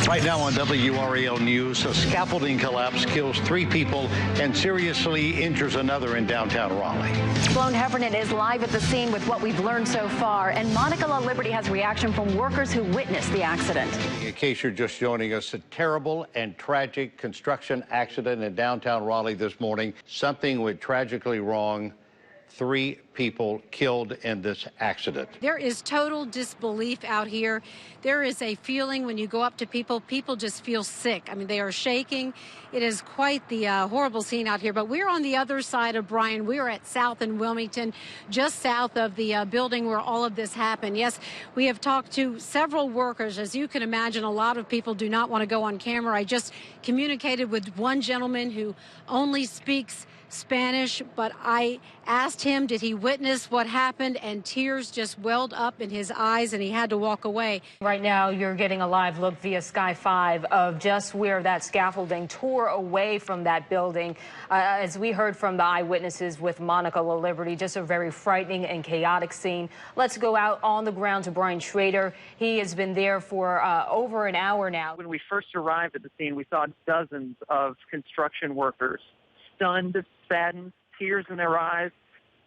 Right now on WRAL News, a scaffolding collapse kills 3 people and seriously injures another in downtown Raleigh. Sloan Heffernan is live at the scene with what we've learned so far, and Monica La Liberty has reaction from workers who witnessed the accident. In case you're just joining us, a terrible and tragic construction accident in downtown Raleigh this morning. Something went tragically wrong. 3 people killed in this accident. There is total disbelief out here. There is a feeling when you go up to people, people just feel sick. I mean, they are shaking. It is quite the horrible scene out here. But we're on the other side of Bryan. We are at South and Wilmington, just south of the building where all of this happened. Yes, we have talked to several workers. As you can imagine, a lot of people do not want to go on camera. I just communicated with one gentleman who only speaks Spanish, but I asked him, did he witness what happened? And tears just welled up in his eyes, and he had to walk away. Right now, you're getting a live look via Sky 5 of just where that scaffolding tore away from that building. As we heard from the eyewitnesses with Monica La Liberty, just a very frightening and chaotic scene. Let's go out on the ground to Brian Schrader. He has been there for over an hour now. When we first arrived at the scene, we saw dozens of construction workers, stunned, saddened, tears in their eyes,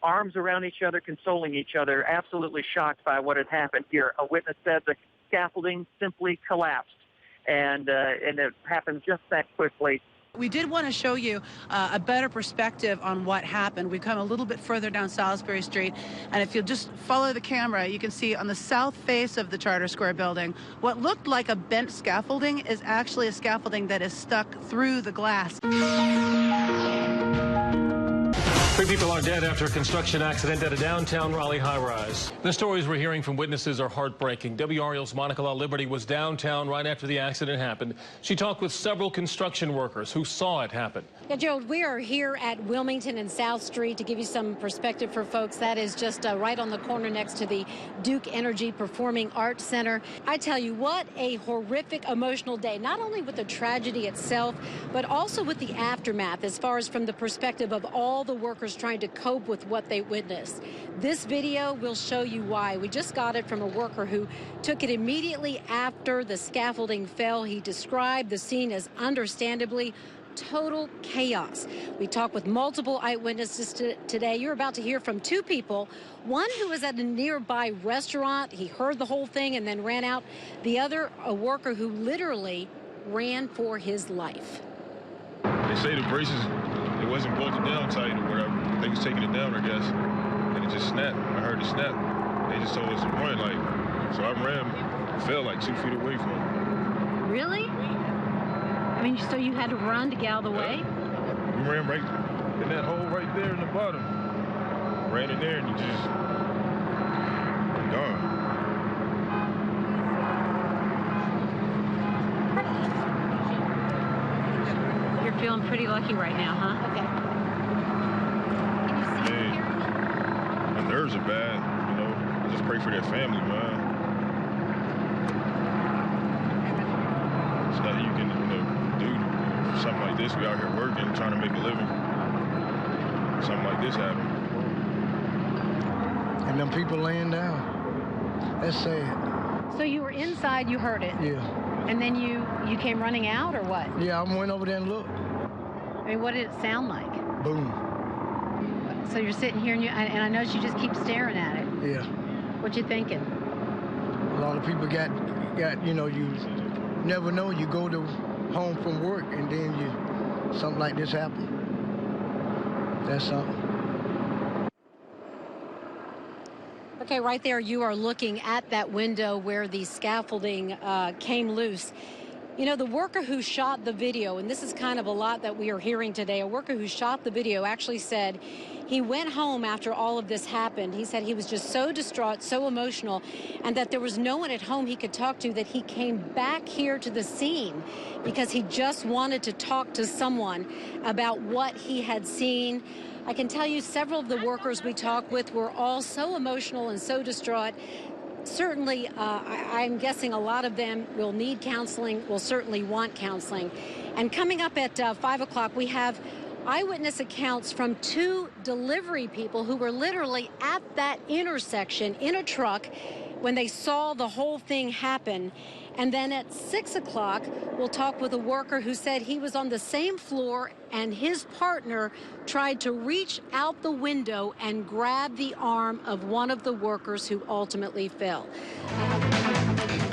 arms around each other, consoling each other, absolutely shocked by what had happened here. A witness said the scaffolding simply collapsed, and it happened just that quickly. We did want to show you a better perspective on what happened. We've come a little bit further down Salisbury Street, and if you'll just follow the camera, you can see on the south face of the Charter Square building, what looked like a bent scaffolding is actually a scaffolding that is stuck through the glass. 3 people are dead after a construction accident at a downtown Raleigh high-rise. The stories we're hearing from witnesses are heartbreaking. WRAL's Monica La Liberty was downtown right after the accident happened. She talked with several construction workers who saw it happen. Yeah, Gerald, we are here at Wilmington and South Street to give you some perspective for folks. That is just right on the corner next to the Duke Energy Performing Arts Center. I tell you, what a horrific, emotional day, not only with the tragedy itself, but also with the aftermath, as far as from the perspective of all the workers trying to cope with what they witnessed. This video will show you why. We just got it from a worker who took it immediately after the scaffolding fell. He described the scene as understandably total chaos. We talked with multiple eyewitnesses today. You're about to hear from 2 people. One who was at a nearby restaurant. He heard the whole thing and then ran out. The other, a worker who literally ran for his life. They say the braces, it wasn't bolted down tight or whatever. They was taking it down, I guess, and it just snapped. I heard it snap. They just told us to run, so I ran, fell like 2 feet away from them. Really? I mean, so you had to run to get out of the way? We ran right in that hole right there in the bottom. Ran in there and you just gone. You're feeling pretty lucky right now, huh? Okay. My nerves are bad, I just pray for their family, man. It's nothing you can, do something like this. We out here working, trying to make a living. Something like this happened. And them people laying down. That's sad. So you were inside, you heard it? Yeah. And then you came running out, or what? Yeah, I went over there and looked. I mean, what did it sound like? Boom. So you're sitting here, and I noticed you just keep staring at it. Yeah. What you thinking? A lot of people got you never know. You go to home from work, and then something like this happen. That's something. Okay, right there, you are looking at that window where the scaffolding came loose. You know, the worker who shot the video, and this is kind of a lot that we are hearing today, a worker who shot the video actually said he went home after all of this happened. He said he was just so distraught, so emotional, and that there was no one at home he could talk to, that he came back here to the scene because he just wanted to talk to someone about what he had seen. I can tell you several of the workers we talked with were all so emotional and so distraught. Certainly, I'm guessing a lot of them will need counseling, will certainly want counseling. And coming up at 5 o'clock, we have eyewitness accounts from 2 delivery people who were literally at that intersection in a truck when they saw the whole thing happen. And then at 6 o'clock, we'll talk with a worker who said he was on the same floor and his partner tried to reach out the window and grab the arm of one of the workers who ultimately fell.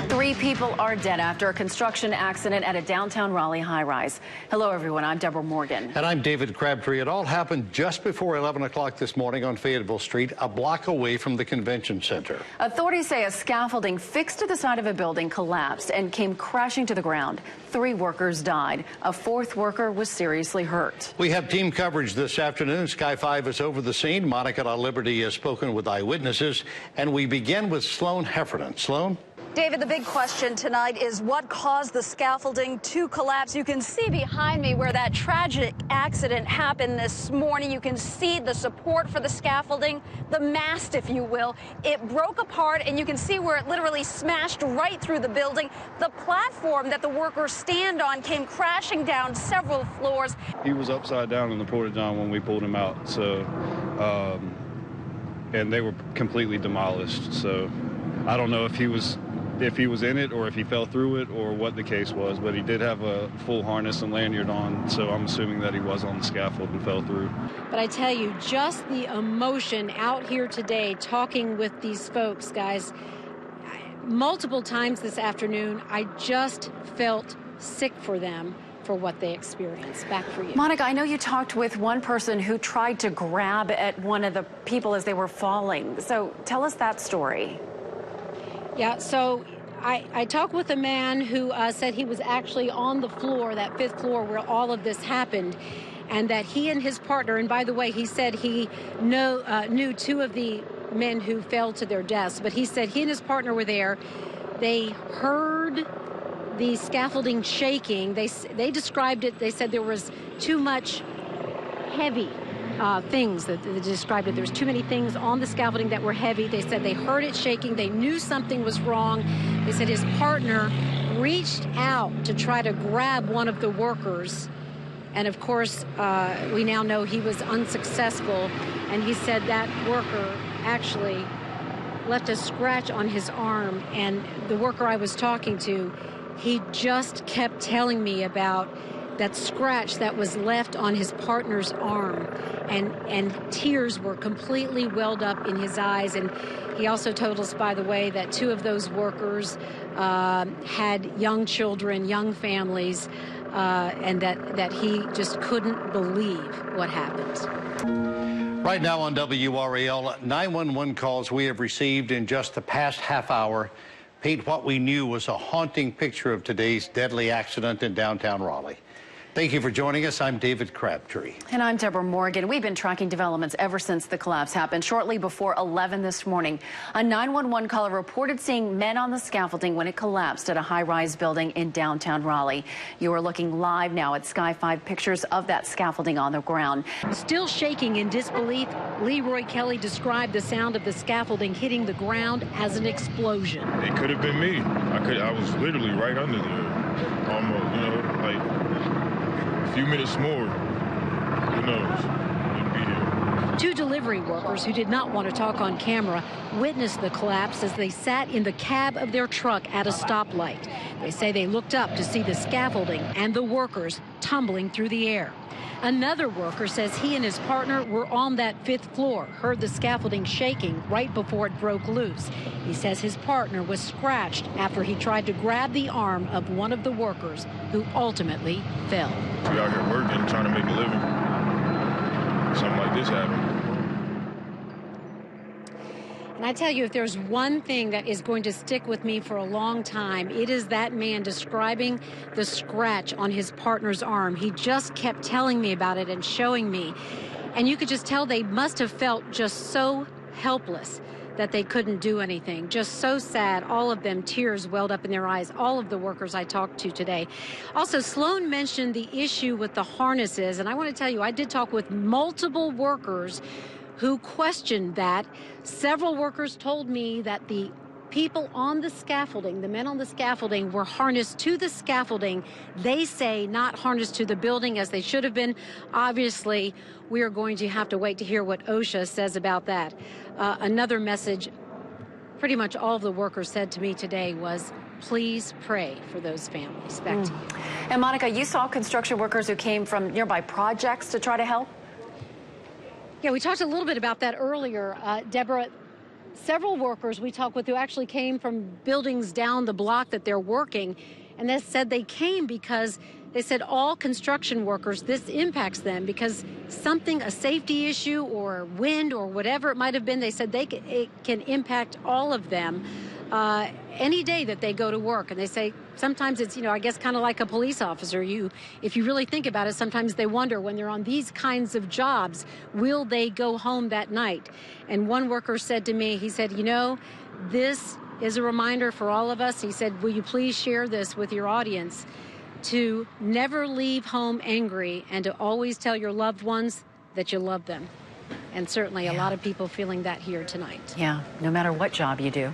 3 people are dead after a construction accident at a downtown Raleigh high-rise. Hello, everyone. I'm Deborah Morgan. And I'm David Crabtree. It all happened just before 11 o'clock this morning on Fayetteville Street, a block away from the convention center. Authorities say a scaffolding fixed to the side of a building collapsed and came crashing to the ground. 3 workers died. A 4th worker was seriously hurt. We have team coverage this afternoon. Sky 5 is over the scene. Monica LaLiberty has spoken with eyewitnesses. And we begin with Sloan Heffernan. Sloan? David, the big question tonight is what caused the scaffolding to collapse. You can see behind me where that tragic accident happened this morning. You can see the support for the scaffolding, the mast, if you will. It broke apart, and you can see where it literally smashed right through the building. The platform that the workers stand on came crashing down several floors. He was upside down in the porta-john when we pulled him out, so, and they were completely demolished. So I don't know if he was in it or if he fell through it or what the case was, but he did have a full harness and lanyard on, so I'm assuming that he was on the scaffold and fell through. But I tell you, just the emotion out here today talking with these folks, guys, multiple times this afternoon, I just felt sick for them for what they experienced. Back for you. Monica, I know you talked with one person who tried to grab at one of the people as they were falling. So tell us that story. Yeah, so I talked with a man who said he was actually on the floor, that 5th floor where all of this happened, and that he and his partner, and by the way, he said he knew 2 of the men who fell to their deaths, but he said he and his partner were there. They heard the scaffolding shaking. They described it, they said there was too much heavy things that they described it. There's too many things on the scaffolding that were heavy. They said they heard it shaking. They knew something was wrong. They said his partner reached out to try to grab one of the workers. And of course, we now know he was unsuccessful. And he said that worker actually left a scratch on his arm. And the worker I was talking to, he just kept telling me about that scratch that was left on his partner's arm, and tears were completely welled up in his eyes. And he also told us, by the way, that 2 of those workers had young children, young families, and that he just couldn't believe what happened. Right now on WRAL, 911 calls we have received in just the past half hour paint what we knew was a haunting picture of today's deadly accident in downtown Raleigh. Thank you for joining us. I'm David Crabtree. And I'm Deborah Morgan. We've been tracking developments ever since the collapse happened. Shortly before 11 this morning, a 911 caller reported seeing men on the scaffolding when it collapsed at a high-rise building in downtown Raleigh. You are looking live now at Sky 5 pictures of that scaffolding on the ground. Still shaking in disbelief, Leroy Kelly described the sound of the scaffolding hitting the ground as an explosion. It could have been me. I was literally right under there, almost, you know, like a few minutes more, who knows, wouldn't be here. 2 delivery workers who did not want to talk on camera witnessed the collapse as they sat in the cab of their truck at a stoplight. They say they looked up to see the scaffolding and the workers tumbling through the air. Another worker says he and his partner were on that 5th floor, heard the scaffolding shaking right before it broke loose. He says his partner was scratched after he tried to grab the arm of one of the workers who ultimately fell. We out here working, trying to make a living. Something like this happened. And I tell you, if there's one thing that is going to stick with me for a long time, it is that man describing the scratch on his partner's arm. He just kept telling me about it and showing me. And you could just tell they must have felt just so helpless that they couldn't do anything. Just so sad. All of them, tears welled up in their eyes. All of the workers I talked to today. Also, Sloan mentioned the issue with the harnesses. And I want to tell you, I did talk with multiple workers who questioned that. Several workers told me that the people on the scaffolding, the men on the scaffolding, were harnessed to the scaffolding. They say not harnessed to the building as they should have been. Obviously, we are going to have to wait to hear what OSHA says about that. Another message pretty much all of the workers said to me today was please pray for those families. Back to you. And Monica, you saw construction workers who came from nearby projects to try to help? Yeah, we talked a little bit about that earlier. Deborah, several workers we talked with who actually came from buildings down the block that they're working, and they said they came because they said all construction workers, this impacts them because something, a safety issue or wind or whatever it might have been, they said it can impact all of them any day that they go to work. And they say sometimes it's, I guess kind of like a police officer. If you really think about it, sometimes they wonder when they're on these kinds of jobs, will they go home that night? And one worker said to me, he said, this is a reminder for all of us. He said, will you please share this with your audience to never leave home angry and to always tell your loved ones that you love them. And certainly a lot of people feeling that here tonight. Yeah, no matter what job you do.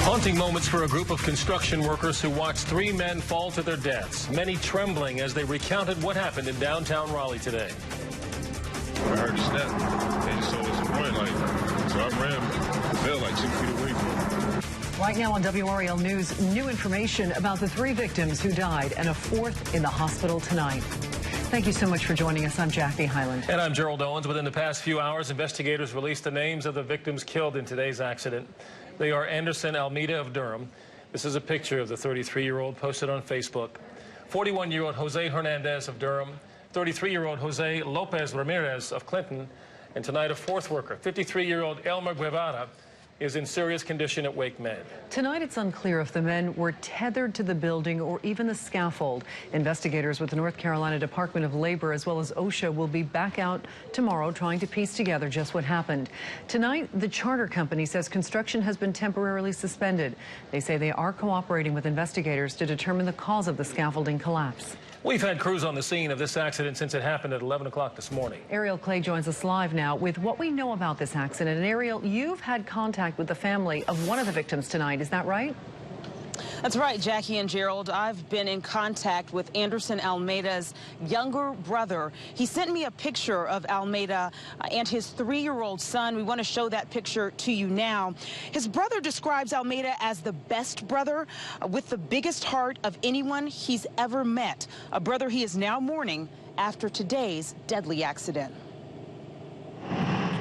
Haunting moments for a group of construction workers who watched 3 men fall to their deaths, many trembling as they recounted what happened in downtown Raleigh today. When I heard the snap, they just told us to run, so I ran, fell like 6 feet away from them. Right now on WRAL News, new information about the 3 victims who died and a 4th in the hospital tonight. Thank you so much for joining us. I'm Jackie Hyland. And I'm Gerald Owens. Within the past few hours, investigators released the names of the victims killed in today's accident. They are Anderson Almeida of Durham. This is a picture of the 33-year-old posted on Facebook. 41-year-old Jose Hernandez of Durham. 33-year-old Jose Lopez Ramirez of Clinton. And tonight, a 4th worker, 53-year-old Elmer Guevara, is in serious condition at Wake Med. Tonight, it's unclear if the men were tethered to the building or even the scaffold. Investigators with the North Carolina Department of Labor as well as OSHA will be back out tomorrow trying to piece together just what happened. Tonight, the charter company says construction has been temporarily suspended. They say they are cooperating with investigators to determine the cause of the scaffolding collapse. We've had crews on the scene of this accident since it happened at 11 o'clock this morning. Ariel Clay joins us live now with what we know about this accident. And Ariel, you've had contact with the family of one of the victims tonight. Is that right? That's right, Jackie and Gerald. I've been in contact with Anderson Almeida's younger brother. He sent me a picture of Almeida and his 3-year-old son. We want to show that picture to you now. His brother describes Almeida as the best brother with the biggest heart of anyone he's ever met. A brother he is now mourning after today's deadly accident.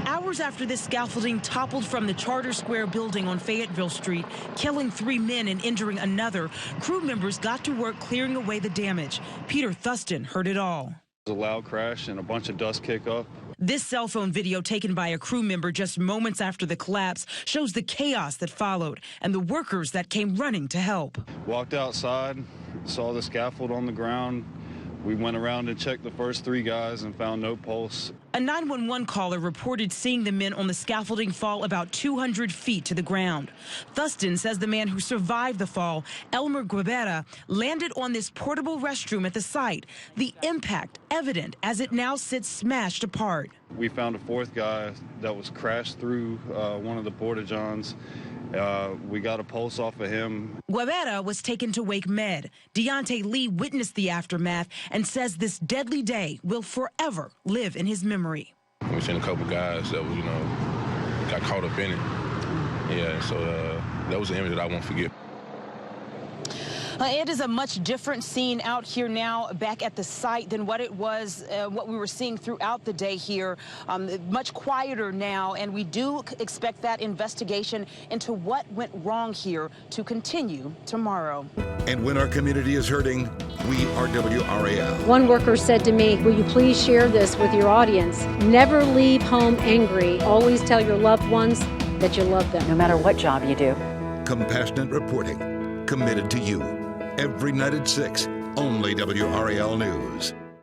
Hours after this scaffolding toppled from the Charter Square building on Fayetteville Street, killing 3 men and injuring another, crew members got to work clearing away the damage. Peter Thuston heard it all. It was a loud crash and a bunch of dust kick up. This cell phone video taken by a crew member just moments after the collapse shows the chaos that followed and the workers that came running to help. Walked outside, saw the scaffold on the ground. We went around and checked the first 3 guys and found no pulse. A 911 caller reported seeing the men on the scaffolding fall about 200 feet to the ground. Thuston says the man who survived the fall, Elmer Guevara, landed on this portable restroom at the site. The impact evident as it now sits smashed apart. We found a 4th guy that was crashed through one of the porta-johns. We got a pulse off of him. Guevara was taken to Wake Med. Deontay Lee witnessed the aftermath and says this deadly day will forever live in his memory. We seen a couple guys that was, got caught up in it. Yeah, so that was an image that I won't forget. It is a much different scene out here now back at the site than what it was, what we were seeing throughout the day here. Much quieter now, and we do expect that investigation into what went wrong here to continue tomorrow. And when our community is hurting, we are WRAL. One worker said to me, will you please share this with your audience? Never leave home angry. Always tell your loved ones that you love them. No matter what job you do. Compassionate reporting, committed to you. Every night at 6, only WRAL News.